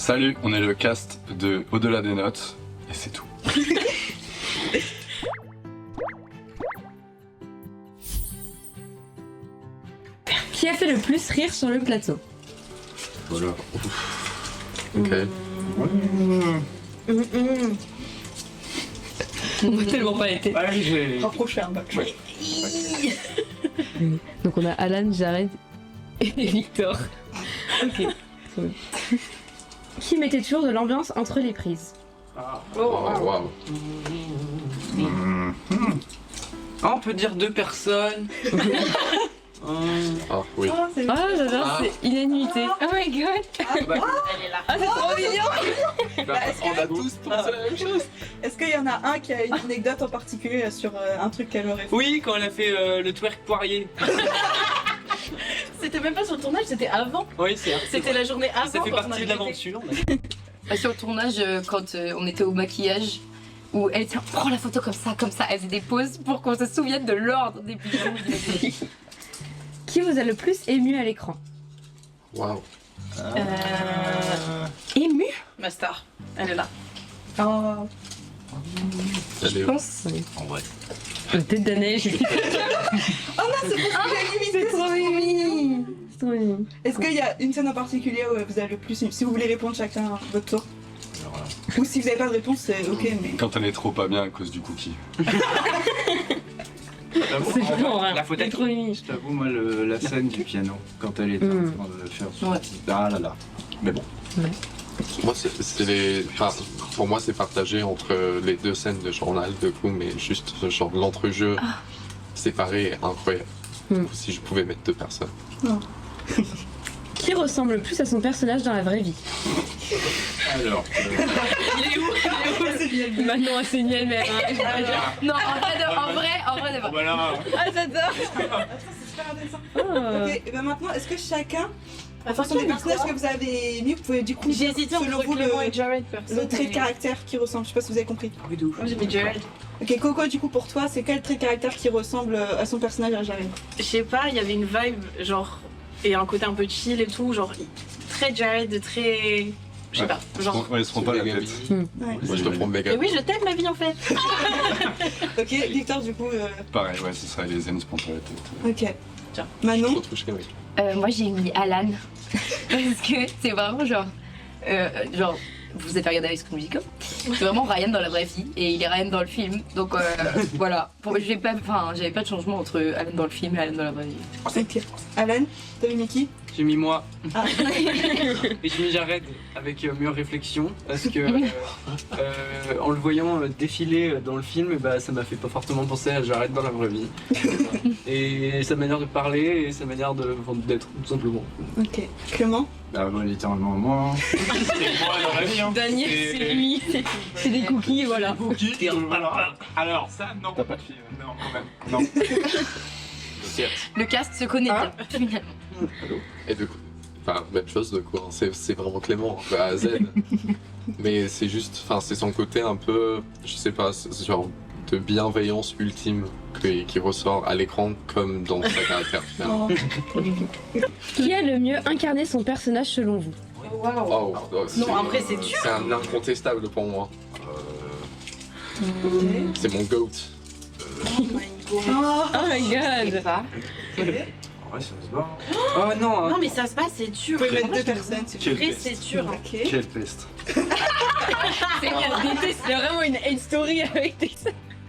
Salut, on est le cast de Au-delà des notes, et c'est tout. Qui a fait le plus rire sur le plateau? Voilà. Ok. On n'a tellement pas été. Ouais, j'ai... Rapprocher un peu. Ouais. Donc on a Alan, Jared et Victor. Ok. Qui mettait toujours de l'ambiance entre les prises? Waouh. Ah, on peut dire 2 personnes. Ah oui. Oh, c'est Ah j'adore, c'est unanimité. Oh my god. Bah, Elle est là. Ah c'est trop mignon. On a tous pensé la même chose. Est-ce qu'il y en a un qui a une anecdote en particulier sur un truc qu'elle aurait fait? oui, quand elle a fait le twerk poirier. C'était même pas sur le tournage, c'était avant. Oui, c'est C'était la journée avant. ça fait quand on partie de avait l'aventure. Sur le tournage, quand on était au maquillage, où elle était prends la photo comme ça, elle faisait des pauses pour qu'on se souvienne de l'ordre des bijoux. Qui vous a le plus ému à l'écran? Waouh. Ému? Ma star, elle est là. Oh. Elle est Je où pense. En vrai. La tête d'Anaël, j'ai Oh non, c'est parce qu'il a limité. trop mignon. C'est trop mignon. Est-ce qu'il y a une scène en particulier où vous avez le plus... Si vous voulez répondre chacun à votre tour. Alors là. Ou si vous n'avez pas de réponse, c'est ok, mais... Quand elle est trop pas bien à cause du cookie. C'est vraiment rien. La photo. C'est trop mignon. Je t'avoue, moi, la scène du piano, quand elle est en train de le faire sur Ouais. Ah là là. Mais bon. Moi, pour moi, c'est partagé entre les deux scènes de journal, de coup, mais juste genre l'entrejeu séparé est incroyable. Si je pouvais mettre 2 personnes. Qui ressemble le plus à son personnage dans la vraie vie? Alors, Il est où Maintenant c'est une elle-même. Non, en vrai de vrai. voilà. Ah, j'adore. Attends, c'est super intéressant. Ok, et ben maintenant, est-ce que chacun, en fonction des personnages que vous avez mis, vous pouvez du coup... J'ai hésité selon entre vous Clément et Jared perso. le trait de mais- caractère qui ressemble, je sais pas si vous avez compris. Oui, de ouf. Moi j'ai mis Jared. Ok, Coco, du coup, pour toi, c'est quel trait de caractère qui ressemble à son personnage à Jared? Je sais pas, il y avait une vibe genre et un côté un peu chill et tout, genre très Jared, très. Je sais pas, genre. Ouais, ils se font pas la tête. Ouais. Moi, je te prends méga. Et oui, je t'aime ma vie en fait. Ok, Victor, du coup, Pareil, ouais, ce serait les zen, ils se prennent pas la tête. ok. Tiens. Manon? Trop touché, oui. Moi j'ai mis Alan. Parce que c'est vraiment genre. Vous avez regardé High School Musical? C'est vraiment Ryan dans la vraie vie et il est Ryan dans le film. Donc voilà. J'avais pas de changement entre Alan dans le film et Alan dans la vraie vie. Ok. Alan, t'as mis qui? J'ai mis moi. Ah. Et j'ai mis Jared avec mûre réflexion parce que en le voyant défiler dans le film, bah, ça m'a fait pas fortement penser à Jared dans la vraie vie. Et sa manière de parler et sa manière d'être tout simplement. Ok. Clément? Bah, moi, littéralement, moi. C'est moi dans la vie, hein. Daniel, c'est lui. C'est des cookies, voilà. Cookie, alors, ça, non. T'as pas de fille, non, quand même. Non. Le cast se connaît bien, finalement. Et du coup, même chose de coup, hein, c'est vraiment Clément, de A à Z. Mais c'est juste, c'est son côté un peu, je sais pas, ce genre de bienveillance ultime qui ressort à l'écran comme dans sa caractère finalement. Qui a le mieux incarné son personnage selon vous? Oh, Non, après, c'est dur. C'est un incontestable pour moi. C'est mon GOAT. Oh, Oh my Je sais god. pas. En vrai, ça se bat. Oh non, hein. Non, mais ça se passe, c'est dur. vous pouvez mettre En vrai, 2 personnes, c'est Quelle Après, peste. c'est dur. Ok. Quelle peste. C'est vraiment une hate story avec tes.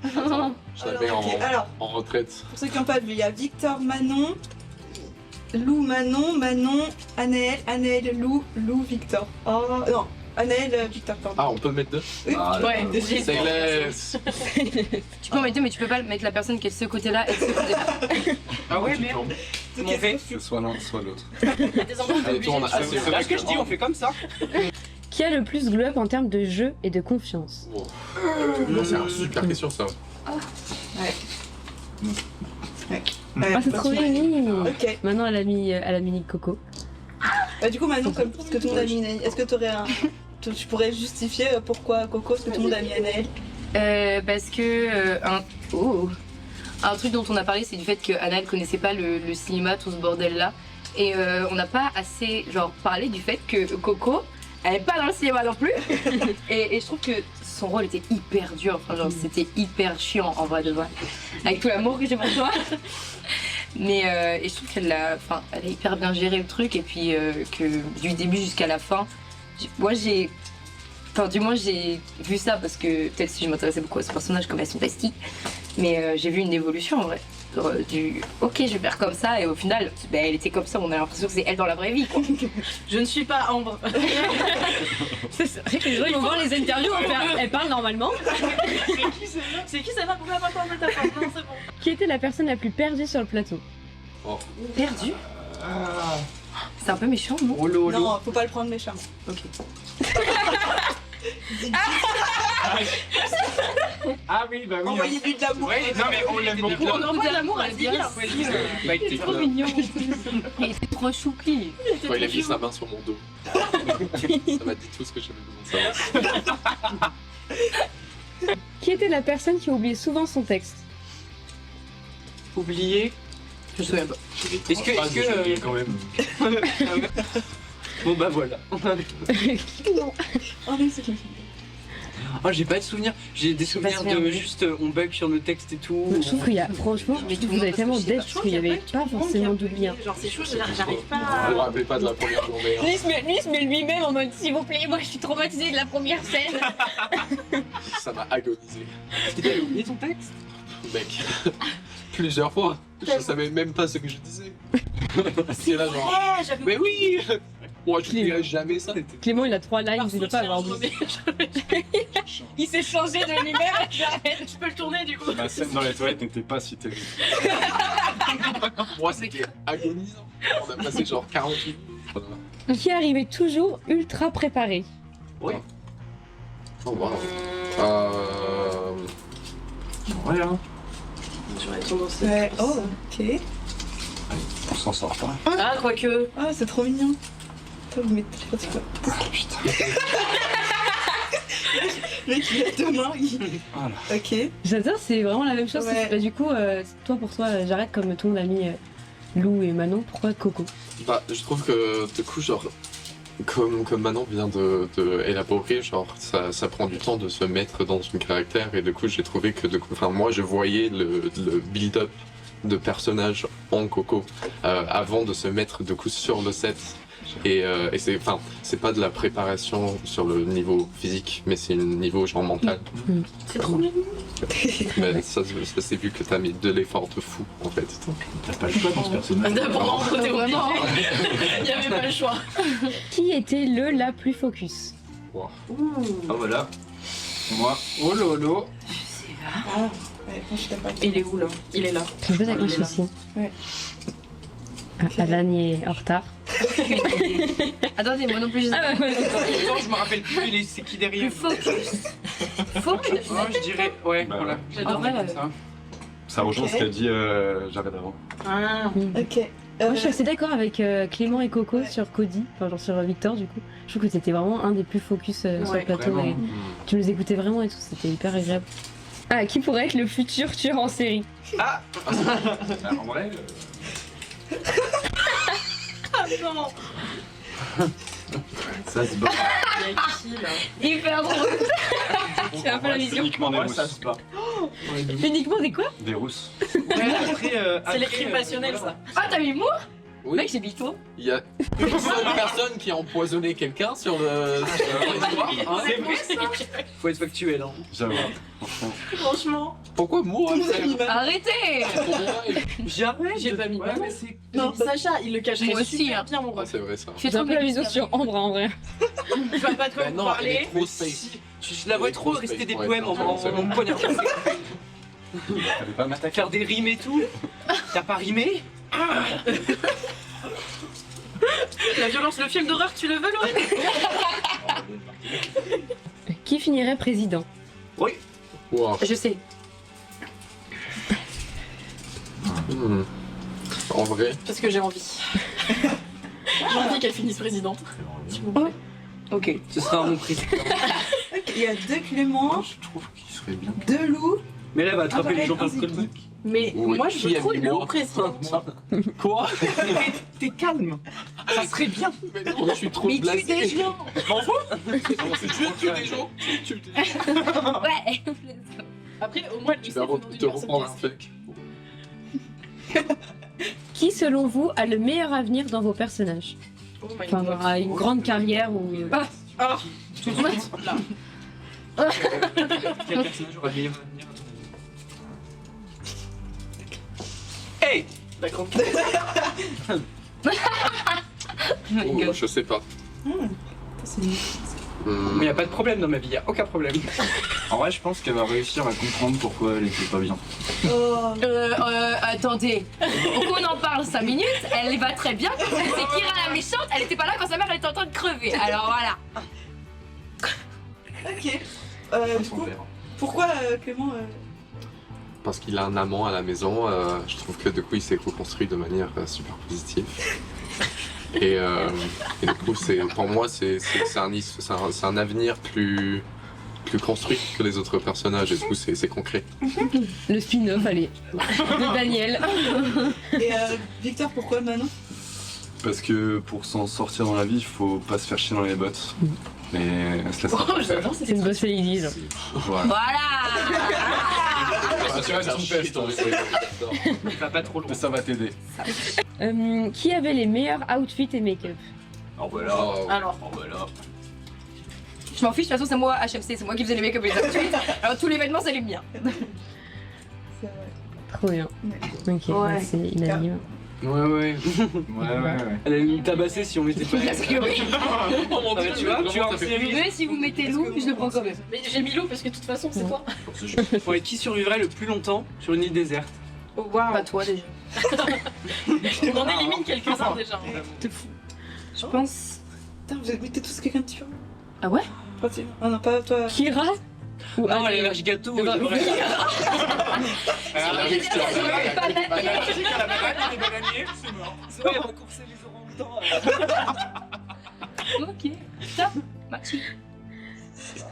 Je la mets Alors, ok. Alors, en retraite. pour ceux qui n'ont pas vu, il y a Victor, Manon, Lou, Manon, Manon, Anaël, Anaël, Lou, Lou, Victor. Oh, non, Anaël, Victor, pardon. Ah, on peut mettre 2? Oui, Ah, Ouais, j'ai- C'est laisse. Tu peux en mettre deux, mais tu peux pas mettre la personne qui est de ce côté-là et de ce côté-là. Ah ouais, merde. Comment on fait? C'est soit l'un, soit l'autre. Des endroits Allez, tourne. Ah, c'est vrai Ce que je dis, on fait comme ça. Qui a le plus glow up en termes de jeu et de confiance? Non, c'est une super question ça. Ah c'est trop mignon. Ok. Maintenant elle a mis Coco. Bah, du coup, Manon, comme parce que tout le monde a mis Anaël, est-ce que tu pourrais justifier pourquoi Coco, est-ce que tout le monde a mis Anaël? Parce que un truc dont on a parlé, c'est du fait que Anna elle connaissait pas le cinéma, tout ce bordel là, et on n'a pas assez parlé du fait que Coco Elle est pas dans le cinéma non plus. et je trouve que son rôle était hyper dur. Enfin, genre, c'était hyper chiant en vrai de vrai. Avec tout l'amour que j'ai pour toi. Mais et je trouve qu'elle a hyper bien géré le truc et puis que du début jusqu'à la fin, moi j'ai vu ça parce que peut-être si je m'intéressais beaucoup à ce personnage comme elles sont fantastiques, mais j'ai vu une évolution en vrai. Du ok, je vais faire comme ça, et au final, elle était comme ça, on a l'impression que c'est elle dans la vraie vie, quoi. Je ne suis pas Ambre. C'est vrai que les gens ils vont voir les interviews, elle parle normalement. C'est qui ça va? Pourquoi elle va pas en mettre à part? Non, c'est bon. Qui était la personne la plus perdue sur le plateau? Perdu. C'est un peu méchant, non? Oh lolo. Non, faut pas le prendre méchamment. Ok. Ah oui, bah oui. Envoyez-lui de l'amour. Ouais, non mais on l'aime beaucoup. On envoie de l'amour à Ziggy. C'est trop mignon. Il était trop choupi. Quand il a mis sa main sur mon dos. Ça m'a dit tout ce que j'avais besoin de savoir. Qui était la personne qui oubliait souvent son texte? Oublié. Je me souviens pas. Est-ce que quand même. Bon bah voilà. Oh non, c'est qui? Oh, j'ai pas de souvenirs. J'ai des souvenirs souvenir, de mais- juste on bug sur nos textes et tout. Je trouve qu'il y a, franchement, Mais tout le vous avez monde tellement parce que je sais d'être qu'il n'y avait pas forcément de lien. Genre, c'est chaud, j'arrive pas Vous vous à. rappelez pas de la première journée. Hein. Lui se met lui-même en mode s'il vous plaît, moi je suis traumatisée de la première scène. Ça m'a agonisé. T'as oublié ton texte? Mec, plusieurs fois. Je savais même pas ce que je disais. C'est là genre. Ouais, j'avais Mais oui. Moi je dirais jamais ça. Clément il a 3 lines, il ne peut pas avoir oublié. Il s'est changé de lui-même. Je peux le tourner du coup. La scène dans les toilettes n'était pas si terrible. Moi c'était agonisant. On a passé genre 40 minutes. Voilà. Qui arrivait toujours ultra préparé. Oh wow. Ouais, hein. J'aurais tendance Ouais. Oh, ok. On s'en sort pas. Ah, quoique. Ah, c'est trop mignon. Attends, vous mettez pas de quoi. Le mec, il a deux mains. Voilà. Ok. J'adore, c'est vraiment la même chose. Ouais. Bah, du coup, toi pour toi, j'arrête comme tout le monde a mis Lou et Manon. Pourquoi Coco? Bah, je trouve que du coup, genre, comme Manon vient de élaborer, genre, ça prend du temps de se mettre dans une caractère, et du coup, j'ai trouvé que, enfin, moi, je voyais le build-up de personnages en Coco avant de se mettre du coup sur le set. Et c'est pas de la préparation sur le niveau physique, mais c'est le niveau genre mental. C'est trop mignon. Mais ça c'est vu que t'as mis de l'effort de fou en fait. T'as pas le choix dans ce personnage. D'abord, on était Vraiment. Il n'y avait pas le choix. Qui était la plus focus? Wow. Ah voilà. Moi. Oh lolo. Ah, ouais, moi, je suis d'accord. Il est où là? Il est là. Je me pose la question aussi. Ouais. Alan est en retard. Attendez, moi non plus, je sais pas. Attends, je me rappelle plus c'est qui derrière. Plus focus. Focus. Moi je dirais. Ouais, Bah, voilà. En J'adorerais vrai, comme ça. Ça rejoint Ok. ce qu'a dit Jared avant. Ah. Ok. Moi je suis assez d'accord avec Clément et Coco sur Cody, enfin genre sur Victor du coup. Je trouve que c'était vraiment un des plus focus sur le Ouais, plateau. vraiment. Et tu nous écoutais vraiment et tout, c'était hyper agréable. Ah, qui pourrait être le futur tueur en série? Ah En vrai, Ah non. ça se bat. Il y a qui là? Hyper drôle. C'est un peu la C'est vision. uniquement des Ouais, ça rousses. se bat. Uniquement des quoi? Des rousses. Ouais, après, C'est l'écrit passionnel voilà. ça. Ah, t'as mis moi? Oui, Mec, j'ai dit toi. il y a une seule personne qui a empoisonné quelqu'un sur l'histoire. C'est vrai ça. Faut être factuel. Hein. J'avoue. Franchement. Franchement. Pourquoi moi Arrêtez. Jamais. J'ai pas mis Ouais, Manon. mais c'est. Non, Sacha, il le cacherait Moi aussi, super hein. bien mon Ah, ref. c'est vrai ça. Fais J'ai un trop peu la mes vision bisous. sur Ambre en vrai. Je vois pas de quoi Bah vous non, elle est parler. trop space. Je la vois trop trop réciter space, des ouais, poèmes non, en c'est vrai. me poignardant. T'avais pas m'attaquer. Faire des rimes et tout. T'as pas rimé? La violence, le film d'horreur, tu le veux Laurie? Qui finirait président? Oui. Wow. Je sais. En vrai, Parce que j'ai envie. J'ai envie qu'elle finisse présidente. S'il vous plaît. Ok. Ce sera mon prix. il y a deux Clément, Je trouve qu'il serait bien. deux loups. Mais là, elle va attraper pareil, les gens par un le ziki. callback. Mais Oui, moi je qui veux a trop mis Lou moi présidente. quoi? T'es calme. Ça serait bien. Mais non, je suis trop Mais tue blasé. des gens. Non, c'est juste tuer des gens. Tu Ouais. Après, au moins, vas te reprendre un fake. Qui, selon vous, a le meilleur avenir dans vos personnages? Oh my Enfin, god. aura une grande carrière ou... Ah, Tout de suite. là. Quel personnage aura le meilleur avenir? Hey! D'accord. Oh, je sais pas. C'est Mais y a pas de problème dans ma vie, y a aucun problème. En vrai, je pense qu'elle va réussir à comprendre pourquoi elle était pas bien. Oh. Attendez. Pourquoi on en parle 5 minutes? Elle va très bien. C'est Kira la méchante. Elle était pas là quand sa mère elle était en train de crever. Alors voilà. Ok. Du coup, pourquoi Clément Parce qu'il a un amant à la maison, je trouve que du coup il s'est co-construit de manière super positive. Et du coup, pour moi, c'est un avenir plus construit que les autres personnages, et du coup, c'est concret. Le spin-off, allez. De Daniel. Et Victor, pourquoi Manon? Parce que pour s'en sortir dans la vie, il faut pas se faire chier dans les bottes. Mais elle se laissera Oh, pas faire. j'adore C'est une boss lady, genre. Voilà. Voilà. Tu vas être son test, Va pas trop loin. ça va t'aider. Qui avait les meilleurs outfits et make-up? Oh bah là. Alors, Oh bah là. Je m'en fiche. De toute façon c'est moi HMC. C'est moi qui faisais les make-up et les outfits. Alors tous les vêtements c'est les miens. C'est vrai. Trop bien. Ok, Ouais. c'est unanime. Ouais. Ouais. Elle allait nous tabasser si on était pas. Parce que oui. Ah bah, tu vois, en série. Mais si vous mettez loup, je le prends quand même. mais j'ai mis l'eau parce que de toute façon, c'est toi. Ouais, qui survivrait le plus longtemps sur une île déserte? Oh, waouh. Pas toi déjà. On en élimine quelques-uns déjà. Je pense. Putain, vous mettez tous quelqu'un de sûr. Ah ouais? Ah non, pas toi. Kira? Ou Non, Anne? elle lâche gâteau. Eh ben, il aurait- Ouais, elle va courser les orang-outans. Ok. Top. Maxi.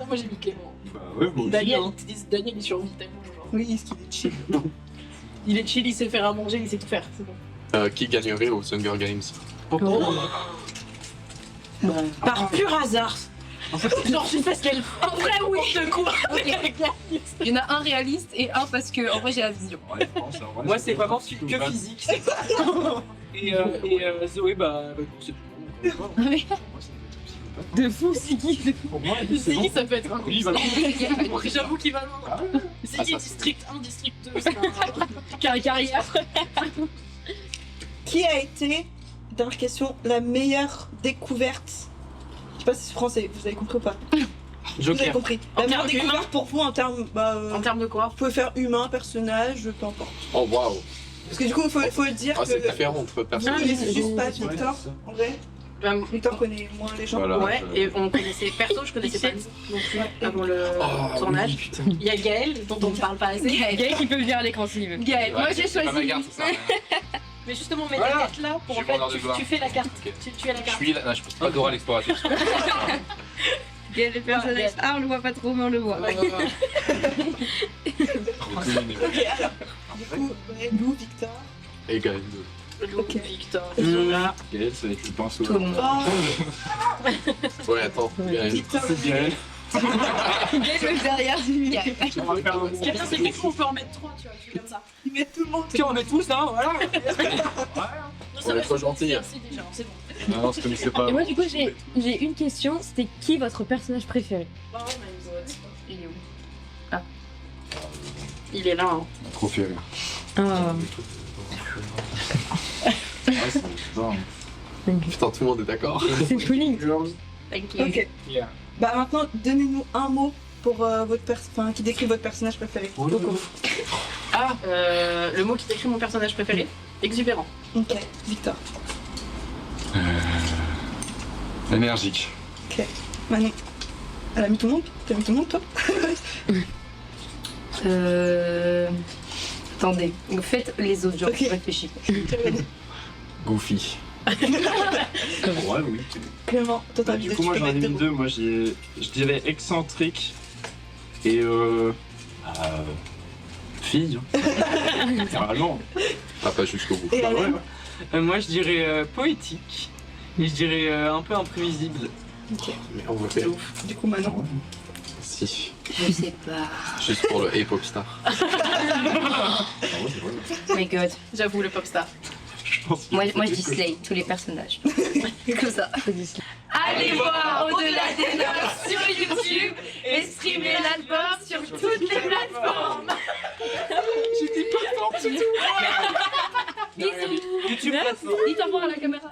Moi, j'ai mis Clément. Bah ouais, bon. Daniel, Daniel, il survit tellement. Genre. Oui, est-ce qu'il est chill? Il est chill, il sait faire à manger, il sait tout faire. C'est bon. Qui gagnerait aux Hunger Games? Par pur hasard. Genre, je fais ce qu'elle fait. En vrai, oui. De quoi? Il y en a un réaliste et un parce que en vrai j'ai la vision. Ouais, je pense, en vrai, Moi, c'est pas vraiment plutôt que vaste. physique. C'est ça. Et Zoé, bah, c'est tout. Mais De fou, c'est qui? Pour moi, C'est qui ça peut être un Oui, il va coup? J'avoue qu'il va loin. Ah ouais. C'est qui district 1, district 2, c'est un carrière. Qui a été, dernière question, la meilleure découverte? Je sais pas si c'est français, vous avez compris ou pas? Vous avez Joker. compris. En La meilleure termes découverte humains pour vous en termes. En termes de quoi? Vous pouvez faire humain, personnage, peu importe. Oh waouh! Parce que du coup, il faut le dire Ah, c'est que. différent entre Vous personnages. connaissez juste pas Ouais, Victor, c'est ça. en vrai. Victor connaît moins les gens. Voilà. Ouais, et on connaissait perso, je connaissais pas non plus avant le Oh, tournage. oui, putain. Il y a Gaël, dont on ne parle pas assez. Gaël qui peut venir à l'écran s'il veut. Gaël, moi j'ai C'est pas ma choisi. garde, c'est ça. Mais justement, mets Voilà. ta carte là pour Je en suis vendeur fait, de gloire. tu fais la carte. Ok. Tu as la Je carte. suis là, je peux pas Dora l'exploratrice. Gaël, le personnage. Ah, on le voit pas trop, mais on le voit. Ok, alors. Du coup, ouais, Lou, Victor. Et Gaël. Lou, Ok. Victor. Là, Gaël, ça va être le pinceau. Tout le monde. Oh, Ouais, attends. Gaël. Victor. Gaël. Gaël, derrière du Gaël. on va faire un Ce qui est bien, c'est qu'on peut en mettre 3, tu vois, tu fais comme ça. Ils mettent tout le monde. Puis on met tous, hein, voilà. On est trop gentils. C'est déjà, c'est bon. Non, on se connaissait pas. Et moi, du coup, j'ai une question. C'était qui votre personnage préféré? Oh my god. Il est où? Il est là, hein. Trop fait rire. Ah. Ouais, c'est putain. Putain, tout le monde est d'accord. C'est Pauline. Thank you. Ok. Yeah. Bah maintenant, donnez-nous un mot pour qui décrit votre personnage préféré. Ah, le mot qui décrit mon personnage préféré, exubérant. Ok, Victor. Énergique. Manon. Elle a mis tout le monde? T'as mis tout le monde, toi? Attendez, faites les autres, genre Ok. je réfléchis. Goofy. Ouais, oui. Clément, toi t'as Du coup, moi j'en ai mis deux. Moi je dirais excentrique et fille. Littéralement. Pas jusqu'au bout. Et Bah ouais, Alain? ouais. Moi, je dirais poétique Et je dirais un peu imprévisible. Mais en vrai, Du coup, Manon. si. Je sais pas. Juste pour le Hey Popstar. Oh my god. J'avoue, le popstar. Moi je dis Slay, tous les personnages. Comme ça. Allez voir Au-delà des notes sur YouTube et streamer l'album sur toutes les plateformes. J'ai dit plateforme, c'est tout. Bisous. YouTube plateforme. Dites au revoir à la caméra.